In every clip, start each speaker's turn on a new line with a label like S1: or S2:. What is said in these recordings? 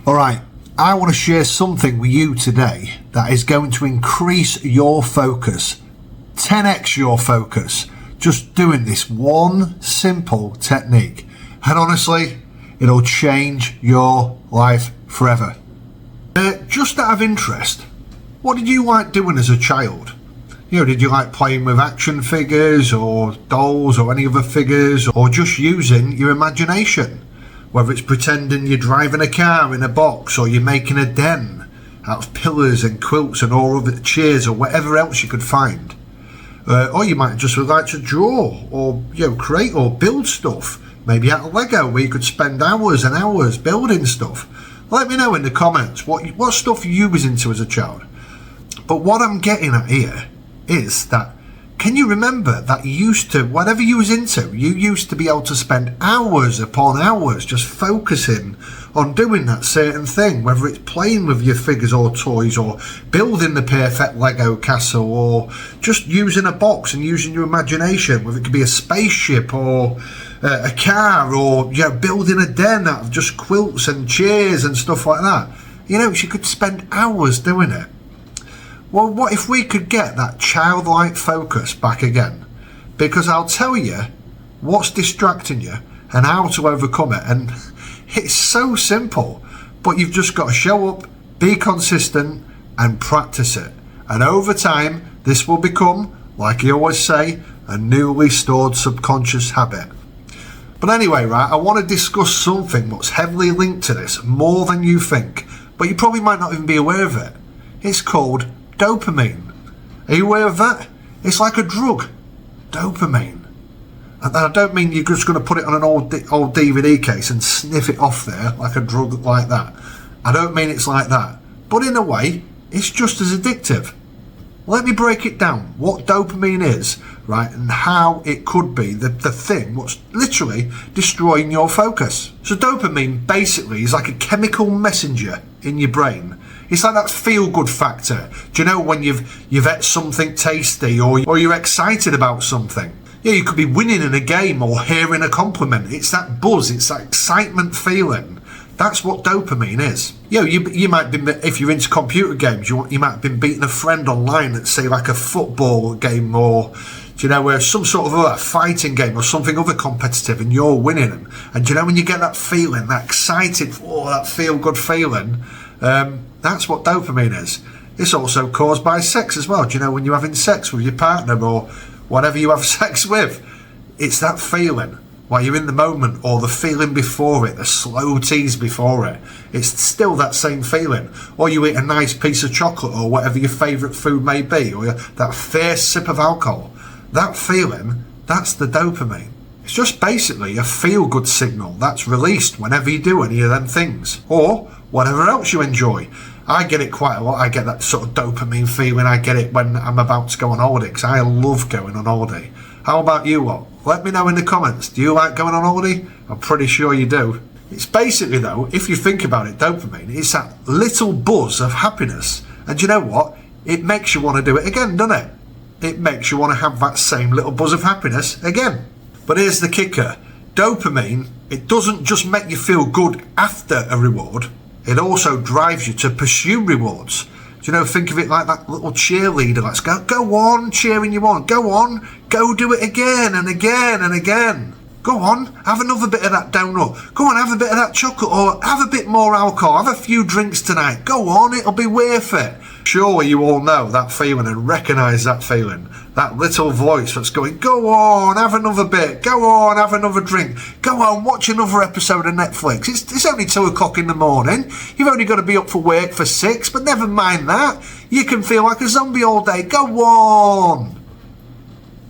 S1: Alright, I want to share something with you today that is going to increase your focus, 10x your focus, just doing this one simple technique. And honestly, it'll change your life forever. Just out of interest, what did you like doing as a child? Did you like playing with action figures or dolls or any other figures, or just using your imagination? Whether it's pretending you're driving a car in a box, or you're making a den out of pillars and quilts and all other chairs or whatever else you could find. Or you might just like to draw or create or build stuff, maybe out of Lego, where you could spend hours and hours building stuff. Let me know in the comments what stuff you was into as a child. But what I'm getting at here is that, can you remember that you used to, whatever you was into, you used to be able to spend hours upon hours just focusing on doing that certain thing, whether it's playing with your figures or toys, or building the perfect Lego castle, or just using a box and using your imagination, whether it could be a spaceship or a car, or building a den out of just quilts and chairs and stuff like that. You could spend hours doing it. Well, what if we could get that childlike focus back again? Because I'll tell you what's distracting you and how to overcome it. And it's so simple, but you've just got to show up, be consistent, and practice it. And over time, this will become, like you always say, a newly stored subconscious habit. But anyway, right, I want to discuss something that's heavily linked to this, more than you think, but you probably might not even be aware of it. It's called dopamine. Are you aware of that? It's like a drug, dopamine. And I don't mean you're just going to put it on an old DVD case and sniff it off there like a drug like that. I don't mean it's like that. But in a way, it's just as addictive. Let me break it down, what dopamine is, right, and how it could be the thing what's literally destroying your focus. So dopamine basically is like a chemical messenger in your brain. It's like that feel-good factor. Do you know when you've ate something tasty, or you're excited about something? You could be winning in a game or hearing a compliment. It's that buzz, it's that excitement feeling. That's what dopamine is. You might be, if you're into computer games, you might have been beating a friend online at, say, like a football game, or some sort of a fighting game or something other competitive, and you're winning. And when you get that feeling, that excited, that feel-good feeling, that's what dopamine is. It's also caused by sex as well. When you're having sex with your partner or whatever you have sex with, it's that feeling while you're in the moment, or the feeling before it, the slow tease before it. It's still that same feeling. Or you eat a nice piece of chocolate or whatever your favourite food may be, or that first sip of alcohol. That feeling, that's the dopamine. It's just basically a feel-good signal that's released whenever you do any of them things, or whatever else you enjoy. I get it quite a lot. I get that sort of dopamine feeling. I get it when I'm about to go on holiday, because I love going on holiday. How about you lot? Let me know in the comments. Do you like going on holiday? I'm pretty sure you do. It's basically, though, if you think about it, dopamine, it's that little buzz of happiness. And you know what? It makes you want to do it again, doesn't it? It makes you want to have that same little buzz of happiness again. But here's the kicker. Dopamine, it doesn't just make you feel good after a reward. It also drives you to pursue rewards. Think of it like that little cheerleader that's go on, cheering you on. Go on, go do it again and again and again. Go on, have another bit of that donut. Go on, have a bit of that chocolate, or have a bit more alcohol. Have a few drinks tonight. Go on, it'll be worth it. Sure, you all know that feeling and recognise that feeling. That little voice that's going, go on, have another bit. Go on, have another drink. Go on, watch another episode of Netflix. It's only 2 o'clock in the morning. You've only got to be up for work for 6, but never mind that. You can feel like a zombie all day. Go on.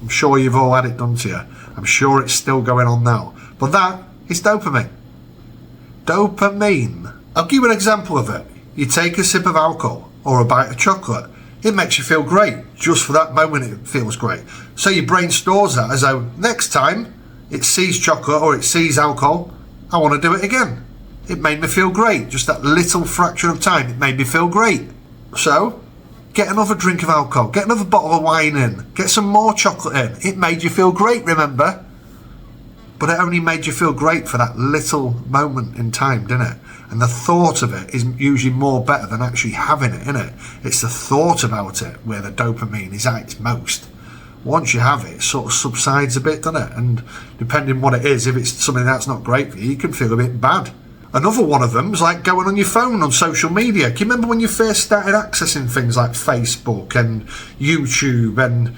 S1: I'm sure you've all had it done to you. I'm sure it's still going on now. But that is dopamine. Dopamine. I'll give you an example of it. You take a sip of alcohol or a bite of chocolate. It makes you feel great. Just for that moment it feels great. So your brain stores that as though next time it sees chocolate or it sees alcohol, I want to do it again. It made me feel great. Just that little fraction of time, it made me feel great. So get another drink of alcohol, get another bottle of wine in, get some more chocolate in. It made you feel great, remember? but it only made you feel great for that little moment in time, didn't it? And the thought of it is usually more better than actually having it, isn't it? It's the thought about it where the dopamine is at its most. Once you have it, it sort of subsides a bit, doesn't it? And depending what it is, if it's something that's not great for you, you can feel a bit bad. Another one of them is like going on your phone on social media. Can you remember when you first started accessing things like Facebook and YouTube and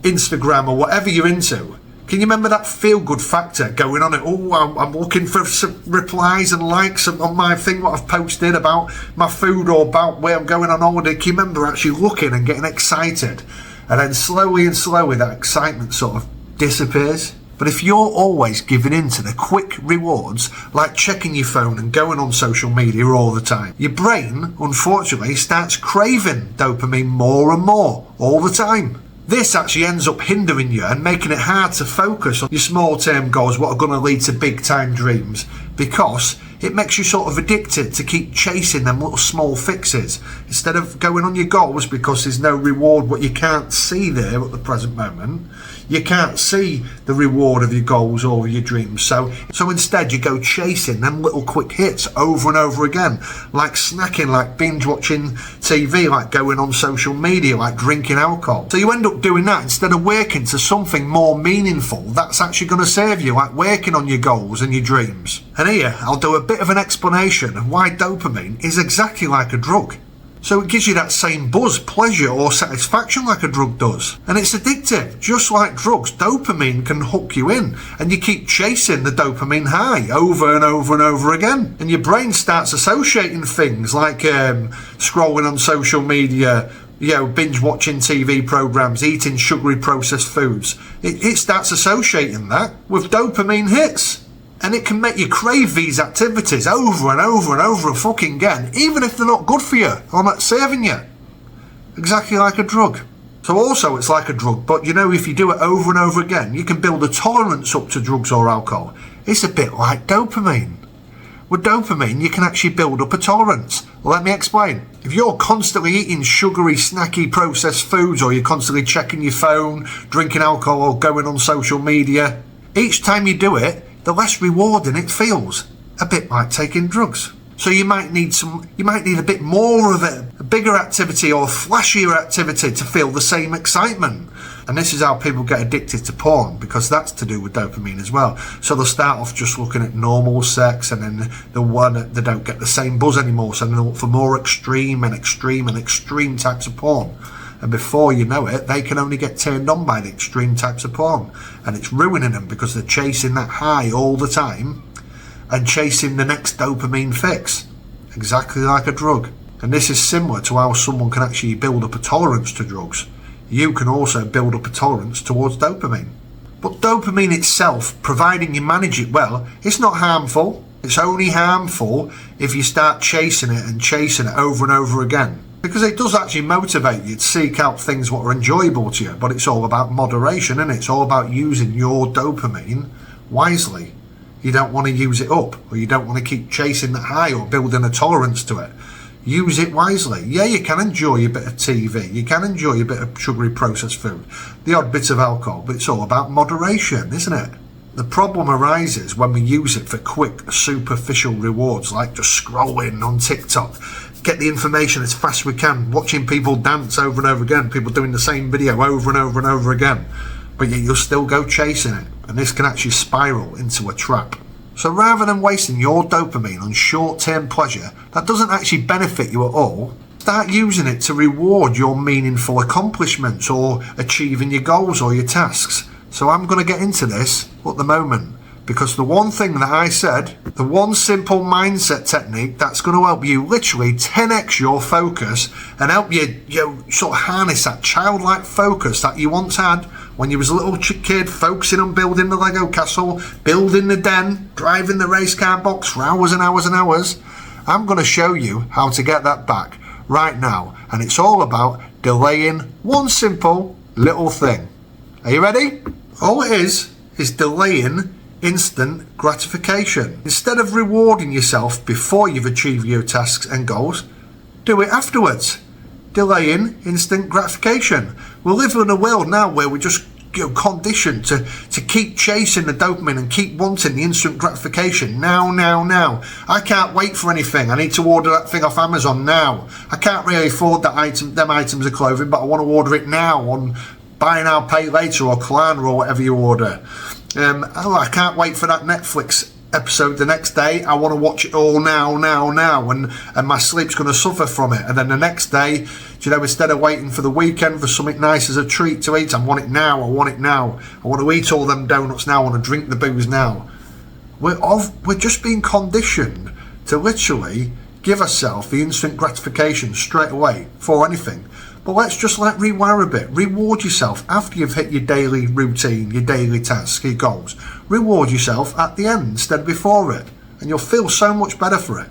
S1: Instagram or whatever you're into? Can you remember that feel-good factor going on it? Oh, I'm looking for some replies and likes on my thing, what I've posted about my food or about where I'm going on holiday. Can you remember actually looking and getting excited? And then slowly and slowly that excitement sort of disappears. But if you're always giving in to the quick rewards, like checking your phone and going on social media all the time, your brain, unfortunately, starts craving dopamine more and more all the time. This actually ends up hindering you and making it hard to focus on your small-term goals, what are going to lead to big-time dreams, because it makes you sort of addicted to keep chasing them little small fixes instead of going on your goals, because there's no reward, what you can't see there at the present moment. You can't see the reward of your goals or your dreams. So instead you go chasing them little quick hits over and over again, like snacking, like binge watching TV, like going on social media, like drinking alcohol. So you end up doing that instead of working to something more meaningful that's actually going to serve you, like working on your goals and your dreams. And here I'll do a bit of an explanation of why dopamine is exactly like a drug. So it gives you that same buzz, pleasure or satisfaction like a drug does. And it's addictive. Just like drugs, dopamine can hook you in and you keep chasing the dopamine high over and over and over again. And your brain starts associating things like scrolling on social media, binge watching TV programs, eating sugary processed foods. It starts associating that with dopamine hits. And it can make you crave these activities over and over and over fucking again, even if they're not good for you or not serving you. Exactly like a drug. So also it's like a drug, but if you do it over and over again, you can build a tolerance up to drugs or alcohol. It's a bit like dopamine. With dopamine, you can actually build up a tolerance. Well, let me explain. If you're constantly eating sugary, snacky, processed foods, or you're constantly checking your phone, drinking alcohol, or going on social media, each time you do it, the less rewarding it feels. A bit like taking drugs. So you might need a bit more of it, a bigger activity or a flashier activity to feel the same excitement. And this is how people get addicted to porn, because that's to do with dopamine as well. So they'll start off just looking at normal sex, and then they don't get the same buzz anymore, so they look for more extreme types of porn. And before you know it, they can only get turned on by the extreme types of porn. And it's ruining them because they're chasing that high all the time and chasing the next dopamine fix. Exactly like a drug. And this is similar to how someone can actually build up a tolerance to drugs. You can also build up a tolerance towards dopamine. But dopamine itself, providing you manage it well, it's not harmful. It's only harmful if you start chasing it over and over again. Because it does actually motivate you to seek out things what are enjoyable to you, but it's all about moderation, and it's all about using your dopamine wisely. You don't want to use it up, or you don't want to keep chasing that high or building a tolerance to it. Use it wisely. Yeah, you can enjoy a bit of TV, you can enjoy a bit of sugary processed food, the odd bit of alcohol, but it's all about moderation, isn't it? The problem arises when we use it for quick, superficial rewards, like just scrolling on TikTok, get the information as fast as we can, watching people dance over and over again, people doing the same video over and over and over again, but yet you'll still go chasing it, and this can actually spiral into a trap. So rather than wasting your dopamine on short-term pleasure that doesn't actually benefit you at all, start using it to reward your meaningful accomplishments or achieving your goals or your tasks. So I'm going to get into this at the moment, because the one thing that I said, the one simple mindset technique that's going to help you literally 10x your focus and help you sort of harness that childlike focus that you once had when you was a little kid, focusing on building the Lego castle, building the den, driving the race car box for hours and hours and hours. I'm going to show you how to get that back right now, and it's all about delaying one simple little thing. Are you ready? All it is delaying instant gratification. Instead of rewarding yourself before you've achieved your tasks and goals, do it afterwards. Delaying instant gratification. We live in a world now where we just conditioned to keep chasing the dopamine and keep wanting the instant gratification now. I can't wait for anything. I need to order that thing off Amazon now. I can't really afford them items of clothing, but I want to order it now on buy now, pay later, or Klarna, or whatever you order. I can't wait for that Netflix episode the next day. I want to watch it all now, and my sleep's going to suffer from it. And then the next day, instead of waiting for the weekend for something nice as a treat to eat, I want it now. I want to eat all them donuts now. I want to drink the booze now. We're just being conditioned to literally give ourselves the instant gratification straight away for anything. But let's just rewire a bit. Reward yourself after you've hit your daily routine, your daily tasks, your goals. Reward yourself at the end instead of before it. And you'll feel so much better for it.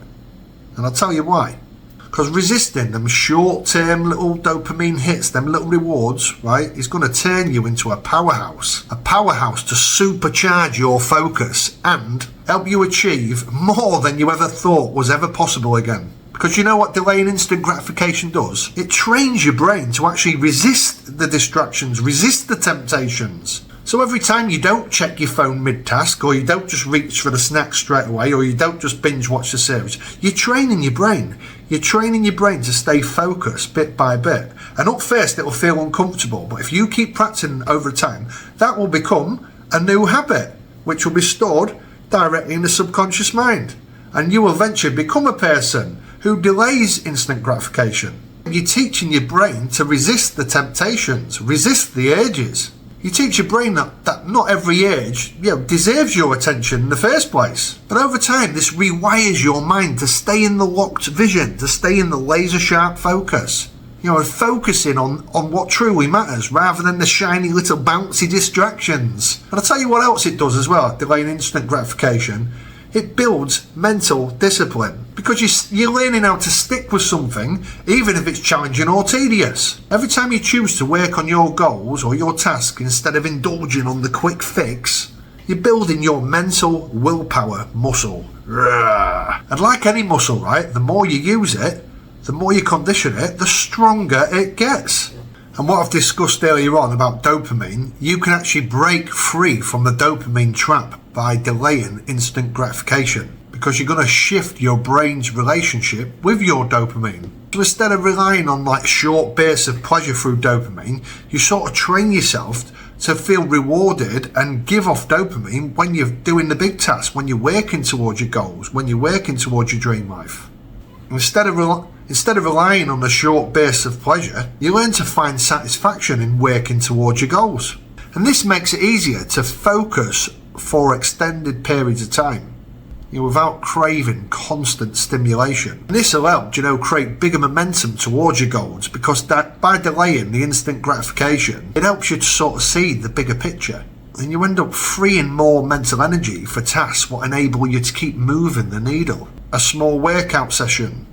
S1: And I'll tell you why. Because resisting them short-term little dopamine hits, them little rewards, right, is going to turn you into a powerhouse. A powerhouse to supercharge your focus and help you achieve more than you ever thought was ever possible again. Because you know what delaying instant gratification does? It trains your brain to actually resist the distractions, resist the temptations. So every time you don't check your phone mid-task, or you don't just reach for the snack straight away, or you don't just binge watch the series, you're training your brain. You're training your brain to stay focused bit by bit. And at first it'll feel uncomfortable, but if you keep practicing over time, that will become a new habit, which will be stored directly in the subconscious mind. And you will eventually become a person who delays instant gratification. You're teaching your brain to resist the temptations, resist the urges. You teach your brain that not every urge deserves your attention in the first place. But over time, this rewires your mind to stay in the locked vision, to stay in the laser sharp focus. And focusing on what truly matters rather than the shiny little bouncy distractions. And I'll tell you what else it does as well, delaying instant gratification. It builds mental discipline because you're learning how to stick with something even if it's challenging or tedious. Every time you choose to work on your goals or your task instead of indulging on the quick fix, you're building your mental willpower muscle. And like any muscle, right, the more you use it, the more you condition it, the stronger it gets. And what I've discussed earlier on about dopamine, you can actually break free from the dopamine trap by delaying instant gratification, because you're going to shift your brain's relationship with your dopamine. So instead of relying on short bursts of pleasure through dopamine, you sort of train yourself to feel rewarded and give off dopamine when you're doing the big tasks, when you're working towards your goals, when you're working towards your dream life. Instead of relying on the short bursts of pleasure, you learn to find satisfaction in working towards your goals. And this makes it easier to focus for extended periods of time, without craving constant stimulation. And this will help, create bigger momentum towards your goals, because that by delaying the instant gratification, it helps you to sort of see the bigger picture. And you end up freeing more mental energy for tasks what enable you to keep moving the needle. A small workout session,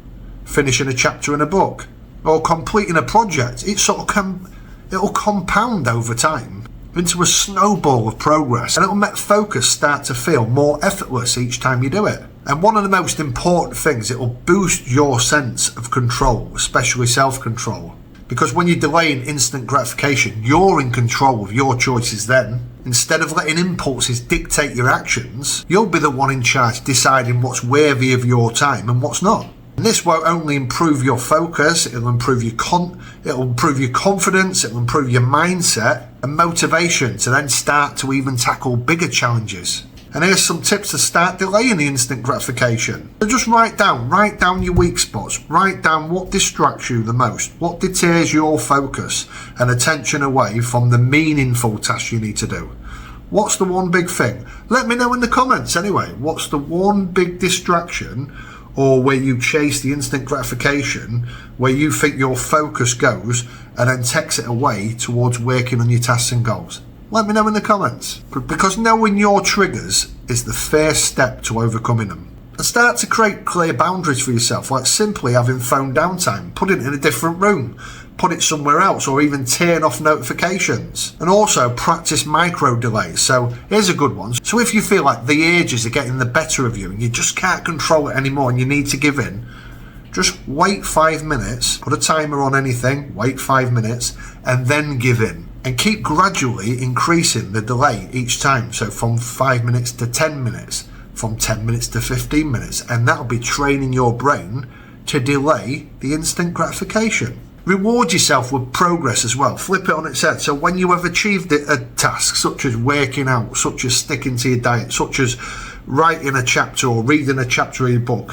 S1: finishing a chapter in a book, or completing a project, it'll compound over time into a snowball of progress, and it'll make focus start to feel more effortless each time you do it. And one of the most important things, it will boost your sense of control, especially self-control. Because when you're delaying instant gratification, you're in control of your choices then. Instead of letting impulses dictate your actions, you'll be the one in charge deciding what's worthy of your time and what's not. And this won't only improve your focus, it'll improve your confidence, it'll improve your mindset and motivation to then start to even tackle bigger challenges. And here's some tips to start delaying the instant gratification. So just write down your weak spots, write down what distracts you the most, what deters your focus and attention away from the meaningful tasks you need to do. What's the one big thing? Let me know in the comments anyway. What's the one big distraction, or where you chase the instant gratification, where you think your focus goes and then takes it away towards working on your tasks and goals? Let me know in the comments, because knowing your triggers is the first step to overcoming them. And start to create clear boundaries for yourself, like simply having phone downtime, put it in a different room, put it somewhere else, or even turn off notifications. And also practice micro delays. So here's a good one. So if you feel like the urges are getting the better of you and you just can't control it anymore and you need to give in, just wait 5 minutes, put a timer on anything, wait 5 minutes, and then give in. and keep gradually increasing the delay each time. So from 5 minutes to 10 minutes, from 10 minutes to 15 minutes, and that'll be training your brain to delay the instant gratification. Reward yourself with progress as well. Flip it on its head. So when you have achieved a task, such as working out, such as sticking to your diet, such as writing a chapter or reading a chapter of your book,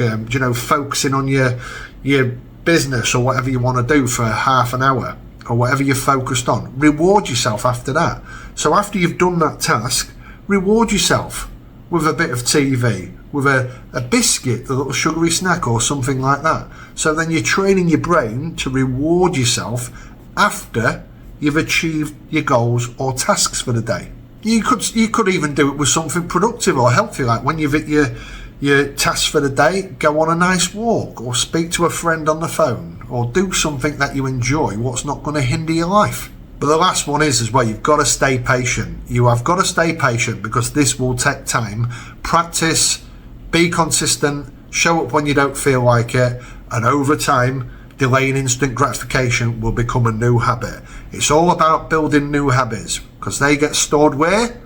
S1: focusing on your business or whatever you want to do for half an hour or whatever you're focused on, reward yourself after that. So after you've done that task, reward yourself with a bit of TV, with a biscuit, a little sugary snack or something like that. So then you're training your brain to reward yourself after you've achieved your goals or tasks for the day. You could even do it with something productive or healthy, like when you've hit your tasks for the day, go on a nice walk or speak to a friend on the phone or do something that you enjoy, what's not going to hinder your life. But the last one is as well, you've got to stay patient. You have got to stay patient because this will take time. Practice, be consistent, show up when you don't feel like it, and over time, delaying instant gratification will become a new habit. It's all about building new habits because they get stored where?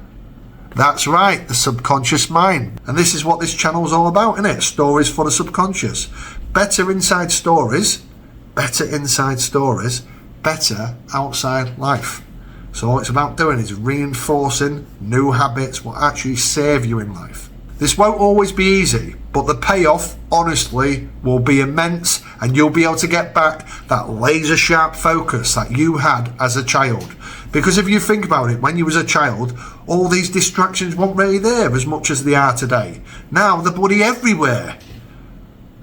S1: That's right, the subconscious mind. And this is what this channel is all about, isn't it? Stories for the subconscious. Better inside stories, better outside life. So all it's about doing is reinforcing new habits what actually serve you in life. This won't always be easy, but the payoff, honestly, will be immense, and you'll be able to get back that laser sharp focus that you had as a child. Because if you think about it, when you was a child, all these distractions weren't really there as much as they are today. Now they're bloody everywhere.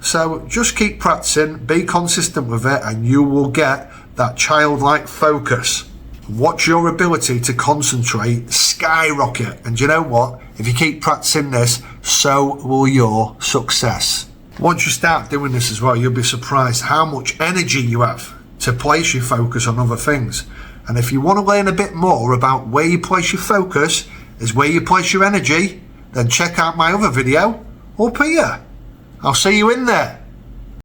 S1: So just keep practicing, be consistent with it, and you will get that childlike focus. Watch your ability to concentrate skyrocket. And you know what? If you keep practicing this, so will your success. Once you start doing this as well, you'll be surprised how much energy you have to place your focus on other things. And if you want to learn a bit more about where you place your focus is where you place your energy, then check out my other video up here. I'll see you in there.